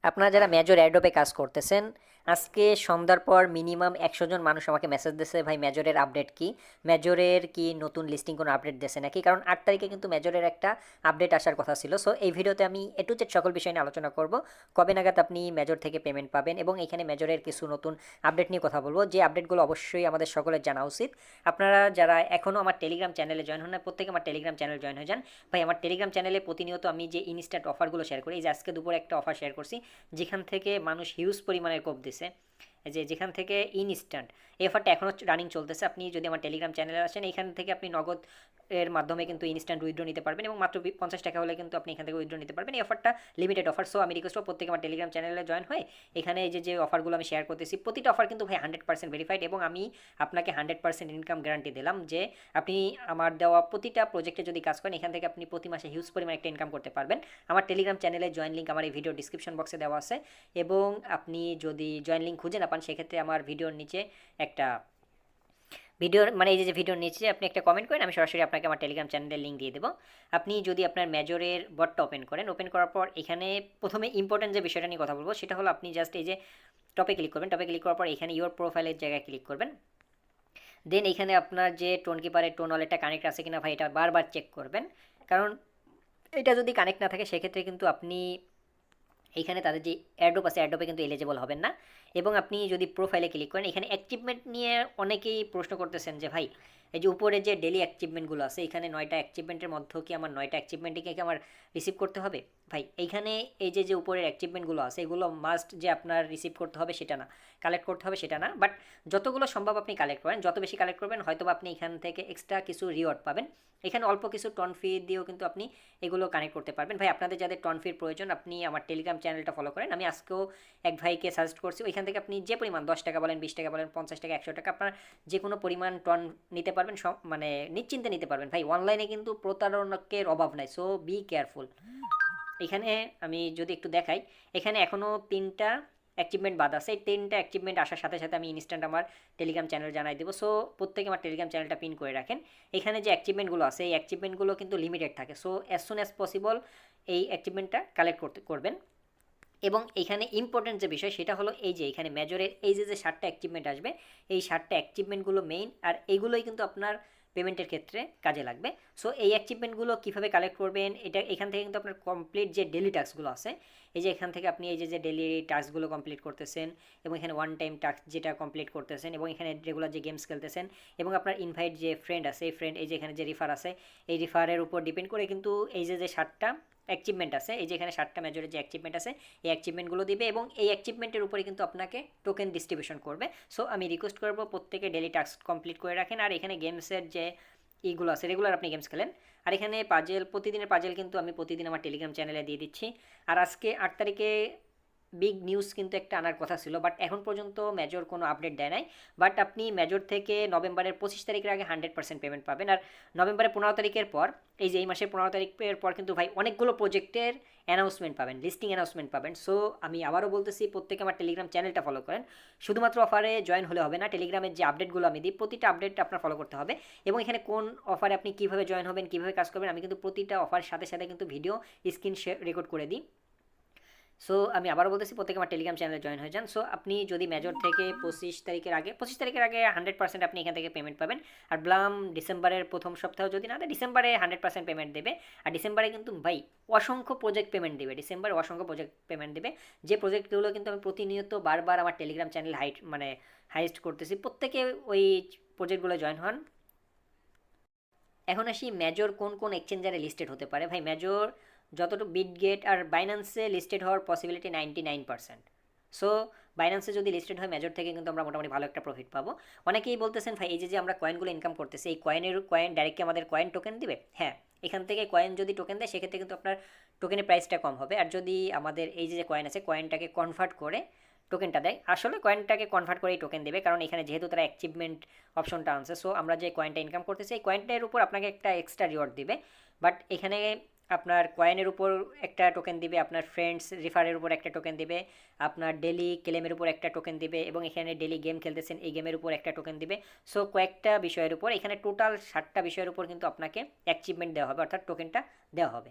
আপনারা যারা major Adobe কাজ করতেছেন, আজকে সন্ধ্যার পর মিনিমাম 100 জন মানুষ আমাকে মেসেজ দিয়েছে, ভাই মেজরের আপডেট কি, মেজরের কি নতুন লিস্টিং কোনো আপডেট দিয়েছে নাকি। কারণ 8 তারিখে কিন্তু মেজরের একটা আপডেট আসার কথা ছিল। সো এই ভিডিওতে আমি এ টু জেড সকল বিষয় নিয়ে আলোচনা করব, কবে নাগাদ আপনি মেজর থেকে পেমেন্ট পাবেন, এবং এখানে মেজরের কিছু নতুন আপডেট নিয়ে কথা বলবো, যে আপডেটগুলো অবশ্যই আমাদের সকলের জানা উচিত। আপনারা যারা এখনও আমার টেলিগ্রাম চ্যানেলে জয়েন হন না, প্রত্যেকে আমার টেলিগ্রাম চ্যানেল জয়েন হয়ে যান। ভাই আমার টেলিগ্রাম চ্যানেলে প্রতিনিয়ত আমি যে ইনস্ট্যান্ট অফারগুলো শেয়ার করি, এই যে আজকে দুপুরে একটা অফার শেয়ার করছি, যেখান থেকে মানুষ হিউজ পরিমাণের কোপ দিছে, যেখান থেকে ইনস্ট্যান্ট এই অফারটা এখনও রানিং চলতেছে। আপনি যদি আমার টেলিগ্রাম চ্যানেলে আসেন, এখান থেকে আপনি নগদ এর মাধ্যমে কিন্তু ইনস্ট্যান্ট উইথড্র নিতে পারবেন, এবং মাত্র 50 টাকা হলে কিন্তু আপনি এখান থেকে উইথড্র নিতে পারবেন। এই অফারটা লিমিটেড অফার। সো আমি রিকোয়েস্ট করব প্রত্যেকে আমার টেলিগ্রাম চ্যানেলে জয়েন হয়ে এখানে এই যে অফারগুলো আমি শেয়ার করতেছি, প্রতিটা অফার কিন্তু ভাই 100% ভেরিফাইড, এবং আমি আপনাকে 100% ইনকাম গ্যারান্টি দিলাম যে আপনি আমার দেওয়া প্রতিটা প্রজেক্টে যদি কাজ করেন, এখান থেকে আপনি প্রতি মাসে হিউজ পরিমাণ একটা ইনকাম করতে পারবেন। আমার টেলিগ্রাম চ্যানেলে জয়েন লিঙ্ক আমার এই ভিডিও ডিসক্রিপশন বক্সে দেওয়া আছে, এবং আপনি যদি জয়েন লিঙ্ক খুঁজে না পান, সেক্ষেত্রে আমার ভিডিওর নিচে একটা ভিডিওর মানে এই যে ভিডিওর নিচে আপনি একটা কমেন্ট করেন, আমি সরাসরি আপনাকে আমার টেলিগ্রাম চ্যানেলের লিঙ্ক দিয়ে দেবো। আপনি যদি আপনার মেজরের বটটা ওপেন করেন, ওপেন করার পর এখানে প্রথমে ইম্পর্টেন্ট যে বিষয়টা নিয়ে কথা বলবো, সেটা হলো আপনি জাস্ট এই যে টপে ক্লিক করবেন। টপে ক্লিক করার পর এখানে ইওর প্রোফাইলের জায়গায় ক্লিক করবেন। দেন এখানে আপনার যে টোন কিপারের টোন ওয়ালেটটা কানেক্ট আছে কিনা ভাই, এটা বারবার চেক করবেন। কারণ এটা যদি কানেক্ট না থাকে, সেক্ষেত্রে কিন্তু আপনি এইখানে তাদের যে অ্যাডোপ আছে, অ্যাডোপে কিন্তু এলিজিবল হবেন না। এবং আপনি যদি প্রোফাইলে ক্লিক করেন, এখানে অ্যাচিভমেন্ট নিয়ে অনেকেই প্রশ্ন করতেছেন যে ভাই, এই যে উপরে যে ডেলি অ্যাচিভমেন্টগুলো আছে, এখানে 9টা অ্যাচিভমেন্টের মধ্যে কি আমার 9টা অ্যাচিভমেন্টকে কি আমার রিসিভ করতে হবে? ভাই এইখানে এই যে উপরের অ্যাচিভমেন্টগুলো আছে, এগুলো মাস্ট যে আপনার রিসিভ করতে হবে সেটা না, কালেক্ট করতে হবে সেটা না, বাট যতগুলো সম্ভব আপনি কালেক্ট করেন, যত বেশি কালেক্ট করবেন হয়তো আপনি এখান থেকে এক্সট্রা কিছু রিওয়ার্ড পাবেন। এখানে অল্প কিছু টন ফি দিয়েও কিন্তু আপনি এগুলো কানেক্ট করতে পারবেন। ভাই আপনাদের যাদের টন ফির প্রয়োজন, আপনি আমার টেলিগ্রাম চ্যানেলটা ফলো করেন। আমি আজকেও এক ভাইকে সাজেস্ট করছি, ওইখান থেকে আপনি যে পরিমাণ 10 টাকা বলেন, 20 টাকা বলেন, 50 টাকা, 100 টাকা, আপনার যে কোনো পরিমাণ টন নিতে পারবেন, মানে নিশ্চিন্তে নিতে পারবেন। ভাই অনলাইনে কিন্তু প্রতারণকের অভাব নাই, সো বি কেয়ারফুল। এখানে আমি যদি একটু দেখাই, এখানে এখনও 3টা অ্যাচিভমেন্ট বাদ আছে। এই 3টা অ্যাচিভমেন্ট আসার সাথে সাথে আমি ইনস্ট্যান্ট আমার টেলিগ্রাম চ্যানেল জানাই দেবো। সো প্রত্যেকে আমার টেলিগ্রাম চ্যানেলটা পিন করে রাখেন। এখানে যে অ্যাচিভমেন্টগুলো আছে, এই অ্যাচিভমেন্টগুলো কিন্তু লিমিটেড থাকে। So as soon as possible এই অ্যাচিভমেন্টটা কালেক্ট করবেন। এবং এইখানে ইম্পর্টেন্ট যে বিষয়, সেটা হলো এই যে এখানে মেজরের এই যে 7টা অ্যাচিভমেন্ট আসবে, এই 7টা অ্যাচিভমেন্টগুলো মেইন, আর এইগুলোই কিন্তু আপনার পেমেন্টের ক্ষেত্রে কাজে লাগবে। সো এই অ্যাচিভমেন্টগুলো কীভাবে কালেক্ট করবেন, এটা এখান থেকে কিন্তু আপনার কমপ্লিট যে ডেলি টাস্কগুলো আছে, এই যে এখান থেকে আপনি এই যে ডেলি টাস্কগুলো কমপ্লিট করতেছেন, এবং এখানে ওয়ান টাইম টাস্ক যেটা কমপ্লিট করতেছেন, এবং এখানে রেগুলার যে গেমস খেলতেছেন, এবং আপনার ইনভাইট যে ফ্রেন্ড আছে, এই ফ্রেন্ড এই যে এখানে যে রিফার আছে, এই রিফারের উপর ডিপেন্ড করে কিন্তু এই যে 7টা অ্যাচিভমেন্ট আছে, এই যে এখানে 7টা মেজরের যে অ্যাচিভমেন্ট আছে, এই অ্যাচিভমেন্টগুলো দিবে, এবং এই অ্যাচিভমেন্টের উপরে কিন্তু আপনাকে টোকেন ডিস্ট্রিবিউশন করবে। সো আমি রিকোয়েস্ট করবো প্রত্যেকে ডেলি টাস্ক কমপ্লিট করে রাখেন। আর এখানে গেমসের যে এইগুলো আছে, রেগুলার আপনি গেমস খেলেন। আর এখানে পাজেল, প্রতিদিনের পাজেল কিন্তু আমি প্রতিদিন আমার টেলিগ্রাম চ্যানেলে দিয়ে দিচ্ছি। আর আজকে 8 তারিখে বিগ নিউজ কিন্তু একটা আনার কথা ছিল, বাট এখন পর্যন্ত মেজর কোনো আপডেট দেয় নাই। বাট আপনি মেজর থেকে নভেম্বরের 25 তারিখের আগে 100% পেমেন্ট পাবেন। আর নভেম্বরের 15 তারিখের পর, এই যে এই মাসের 15 তারিখের পর কিন্তু ভাই অনেকগুলো প্রজেক্টের অ্যানাউন্সমেন্ট পাবেন, লিস্টিং অ্যানাউন্সমেন্ট পাবেন। সো আমি আবারও বলতেছি, প্রত্যেকে আমার টেলিগ্রাম চ্যানেলটা ফলো করেন। শুধুমাত্র অফারে জয়েন হলে হবে না, টেলিগ্রামের যে আপডেটগুলো আমি দিই, প্রতিটা আপডেট আপনার ফলো করতে হবে। এবং এখানে কোন অফারে আপনি কীভাবে জয়েন হবেন, কীভাবে কাজ করবেন, আমি কিন্তু প্রতিটা অফার সাথে সাথে কিন্তু ভিডিও স্ক্রিন রেকর্ড করে দিই। সো আমি আবারও বলতেছি, প্রত্যেকে আমার টেলিগ্রাম চ্যানেলে জয়েন হয়ে যান। সো আপনি যদি মেজর থেকে 25 তারিখের আগে 100% আপনি এখান থেকে পেমেন্ট পাবেন। আর ব্লাম ডিসেম্বরের প্রথম সপ্তাহ যদি না দেয়, ডিসেম্বরে 100% পেমেন্ট দেবে। আর ডিসেম্বরে কিন্তু ভাই অসংখ্য প্রজেক্ট পেমেন্ট দেবে, ডিসেম্বরে অসংখ্য প্রজেক্ট পেমেন্ট দেবে, যে প্রজেক্টগুলো কিন্তু আমি প্রতিনিয়ত বারবার আমার টেলিগ্রাম চ্যানেল হাইস্ট করতেছি। প্রত্যেকে ওই প্রজেক্টগুলো জয়েন হন। এখন আসি মেজর কোন কোন এক্সচেঞ্জারে লিস্টেড হতে পারে। ভাই মেজর যতটুকু বিটগেট আর বাইন্যান্সে লিস্টেড হওয়ার পসিবিলিটি 99%। সো বাইন্যান্সে যদি লিস্টেড হয় মেজর থেকে, কিন্তু আমরা মোটামুটি ভালো একটা প্রফিট পাবো। অনেকেই বলতেছেন ভাই, এই যে আমরা কয়েনগুলো ইনকাম করতেছি, এই কয়েন ডাইরেক্টলি আমাদের কয়েন টোকেন দিবে। হ্যাঁ, এখান থেকে কয়েন যদি টোকেন দেয়, সেক্ষেত্রে কিন্তু আপনার টোকেনের প্রাইসটা কম হবে। আর যদি আমাদের এই যে কয়েন আছে, কয়েনটাকে কনভার্ট করে টোকেনটা দেয়, আসলে কয়েনটাকে কনভার্ট করেই টোকেন দেবে, কারণ এখানে যেহেতু তারা অ্যাচিভমেন্ট অপশনটা আনছে। সো আমরা যে কয়েনটা ইনকাম করতেছি, এই কয়েনটার উপর আপনাকে একটা এক্সট্রা রিওয়ার্ড দিবে। বাট এখানে আপনার কয়েনের উপর একটা টোকেন দিবে, আপনার ফ্রেন্ডস রিফারের উপর একটা টোকেন দিবে, আপনার ডেলি ক্লেমের উপর একটা টোকেন দিবে, এবং এখানে ডেলি গেম খেলতেছেন এই গেমের উপর একটা টোকেন দিবে। সো কয়েকটা বিষয়ের উপর, এখানে টোটাল 7টা বিষয়ের উপর কিন্তু আপনাকে অ্যাচিভমেন্ট দেওয়া হবে, অর্থাৎ টোকেনটা দেওয়া হবে।